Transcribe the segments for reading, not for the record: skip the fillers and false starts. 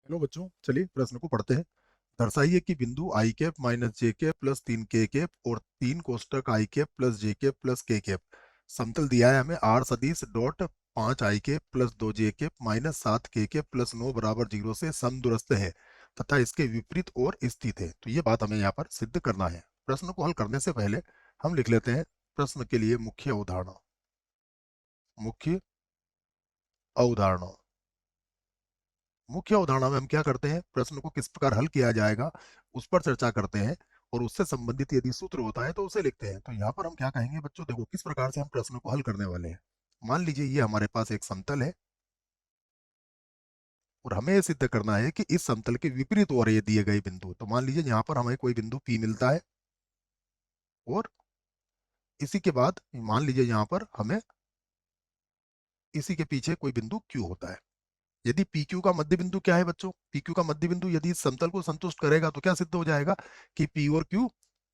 Hello बच्चों, चलिए प्रश्न को पढ़ते हैं। दर्शाइए कि बिंदु आई कैप माइनस जे कैप प्लस 3 के कैप और 3 कोष्टक आई कैप प्लस जे कैप प्लस के कैप समतल दिया है हमें आर सदिश डॉट 5 आई कैप प्लस 2 जे कैप माइनस 7 के कैप प्लस 9 = 0 से समदूरस्थ है तथा इसके विपरीत और स्थित है। तो ये बात हमें यहाँ पर सिद्ध करना है। प्रश्न को हल करने से पहले हम लिख लेते हैं प्रश्न के लिए मुख्य उदाहरण। मुख्य अवधारणा। मुख्य उदाहरण में हम क्या करते हैं, प्रश्न को किस प्रकार हल किया जाएगा उस पर चर्चा करते हैं और उससे संबंधित यदि सूत्र होता है तो उसे लिखते हैं। तो यहाँ पर हम क्या कहेंगे बच्चों, देखो किस प्रकार से हम प्रश्न को हल करने वाले हैं। मान लीजिए ये हमारे पास एक समतल है और हमें यह सिद्ध करना है कि इस समतल के विपरीत हो रहे दिए गए बिंदु। तो मान लीजिए यहाँ पर हमें कोई बिंदु P मिलता है और इसी के बाद मान लीजिए यहाँ पर हमें इसी के पीछे कोई बिंदु Q होता है। यदि PQ का मध्य बिंदु क्या है बच्चों, PQ का मध्य बिंदु यदि इस समतल को संतुष्ट करेगा तो क्या सिद्ध हो जाएगा कि P और Q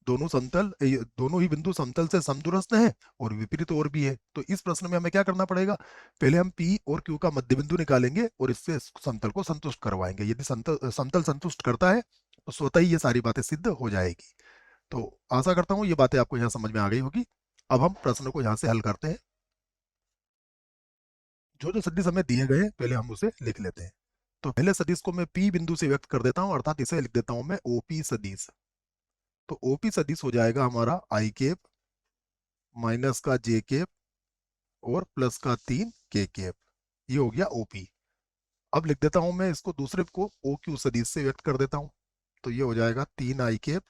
दोनों ही बिंदु समतल से समदूरस्थ हैं और विपरीत और भी है। तो इस प्रश्न में हमें क्या करना पड़ेगा, पहले हम P और Q का मध्य बिंदु निकालेंगे और इससे समतल को संतुष्ट करवाएंगे। यदि समतल संतुष्ट करता है तो स्वतः ही ये सारी बातें सिद्ध हो जाएगी। तो आशा करता हूँ ये बातें आपको यहाँ समझ में आ गई होगी। अब हम प्रश्न को यहाँ से हल करते हैं। जो जो सदिश हमें दिए गए पहले हम उसे लिख लेते हैं। तो पहले सदिश को मैं P बिंदु से व्यक्त कर देता हूं, अर्थात इसे लिख देता हूं मैं OP सदिश। तो OP सदिश हो जाएगा हमारा आई कैप माइनस का जे कैप और प्लस का 3 के कैप। ये हो गया OP। अब लिख देता हूं मैं इसको दूसरे को OQ सदिश से व्यक्त कर देता हूं। तो ये हो जाएगा 3 आई कैप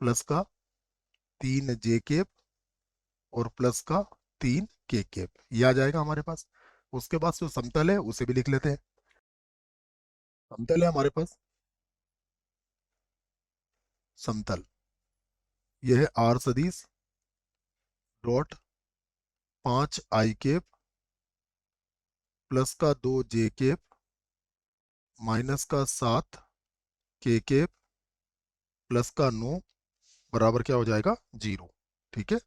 प्लस का 3 जे कैप और प्लस का 3 के कैप। ये आ जाएगा हमारे पास। उसके बाद जो समतल है उसे भी लिख लेते हैं। समतल है हमारे पास समतल, यह है आर सदिश डॉट 5 आई कैप प्लस का 2 जे कैप माइनस का 7 के कैप प्लस का 9 बराबर क्या हो जाएगा 0। ठीक है,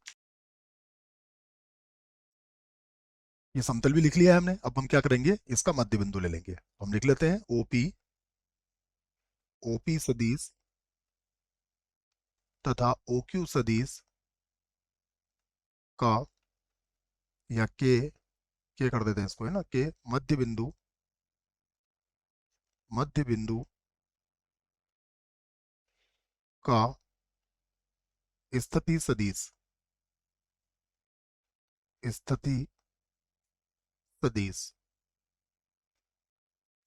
ये समतल भी लिख लिया है हमने। अब हम क्या करेंगे, इसका मध्य बिंदु ले लेंगे। तो हम लिख लेते हैं ओपी ओपी सदिश तथा OQ सदिश का या के कर देते हैं इसको, है ना, के मध्य बिंदु का स्थिति सदिश स्थिति सदिश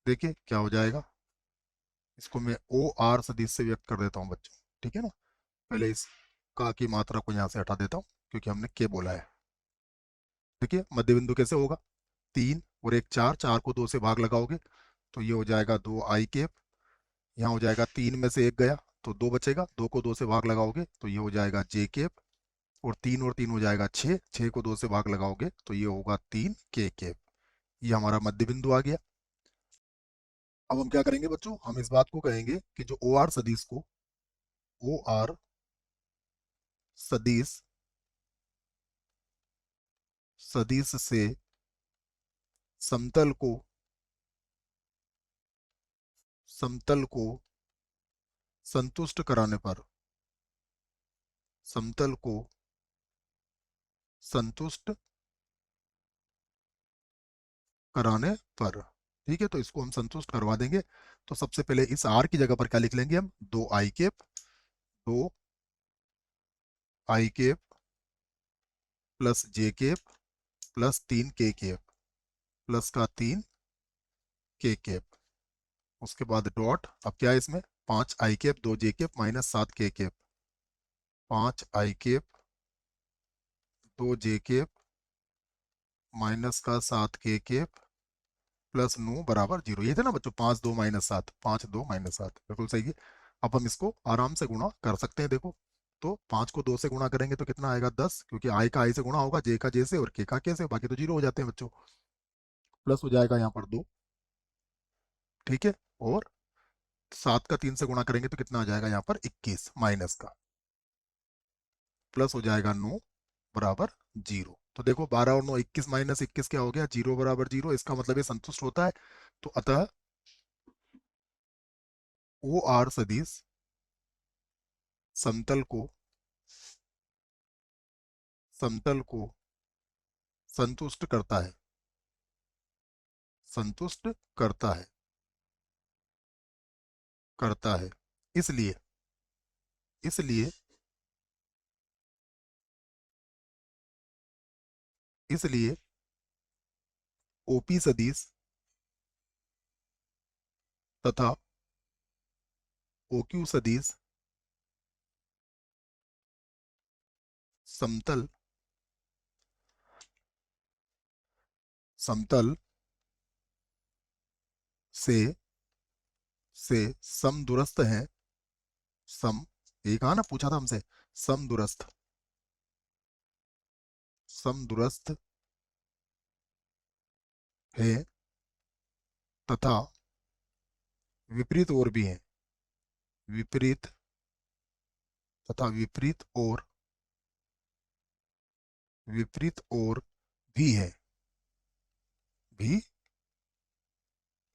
देखिए क्या हो जाएगा। इसको मैं OR सदिश से व्यक्त कर देता हूं बच्चों। ठीक है ना, पहले इस का की मात्रा को यहाँ से हटा देता हूँ क्योंकि हमने के बोला है। देखिए मध्य बिंदु कैसे होगा, 3 और 1 4, 4 को 2 से भाग लगाओगे तो ये हो जाएगा 2 आई कैप। यहाँ हो जाएगा 3 में से 1 गया तो 2 बचेगा, 2 को 2 से भाग लगाओगे तो ये हो जाएगा जे कैप। और 3 हो जाएगा 6, 6 को 2 से भाग लगाओगे तो ये होगा 3 के कैप। ये हमारा मध्य बिंदु आ गया। अब हम क्या करेंगे बच्चों, हम इस बात को कहेंगे कि जो ओ आर सदिश सदिश से समतल को समतल को संतुष्ट कराने पर समतल को संतुष्ट कराने पर, ठीक है, तो इसको हम संतुष्ट करवा देंगे। तो सबसे पहले इस आर की जगह पर क्या लिख लेंगे हम, 2 आई कैप प्लस जे कैप प्लस 3 के कैप प्लस का 3 के कैप। उसके बाद डॉट, अब क्या है इसमें, 5 आई कैप 2 जे कैप माइनस 7 के कैप। 5 आई कैप 2 जे कैप माइनस का 7 के कैप प्लस 9 = 0। ये थे ना बच्चों, 5 2 - 7, 5 2 - 7 बिल्कुल सही है। अब हम इसको आराम से गुणा कर सकते हैं। देखो, तो 5 को 2 से गुणा करेंगे तो कितना आएगा 10, क्योंकि आई का आई से गुणा होगा, जे का जे से और के का के से, बाकी तो 0 हो जाते हैं बच्चों। प्लस हो जाएगा यहाँ पर 2। ठीक है, और 7 का 3 से गुणा करेंगे तो कितना आ जाएगा यहाँ पर 21 माइनस का, प्लस हो जाएगा 9 = 0। तो देखो 12 और 9 21 - 21 क्या हो गया, 0 = 0। इसका मतलब ये संतुष्ट होता है। तो अतः ओ आर सदिश समतल को संतुष्ट करता है, संतुष्ट करता है, करता है। इसलिए इसलिए इसलिए ओपी सदिश तथा ओक्यू सदिश समतल समतल से समदूरस्थ हैं। सम ये कहा ना, पूछा था हमसे, समदूरस्थ, समदूरस्थ है तथा विपरीत ओर भी है, विपरीत तथा विपरीत ओर भी है, भी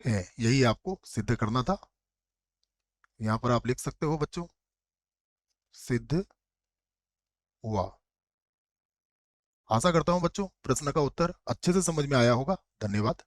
है। यही आपको सिद्ध करना था। यहां पर आप लिख सकते हो बच्चों, सिद्ध हुआ। आशा करता हूं बच्चों प्रश्न का उत्तर अच्छे से समझ में आया होगा। धन्यवाद।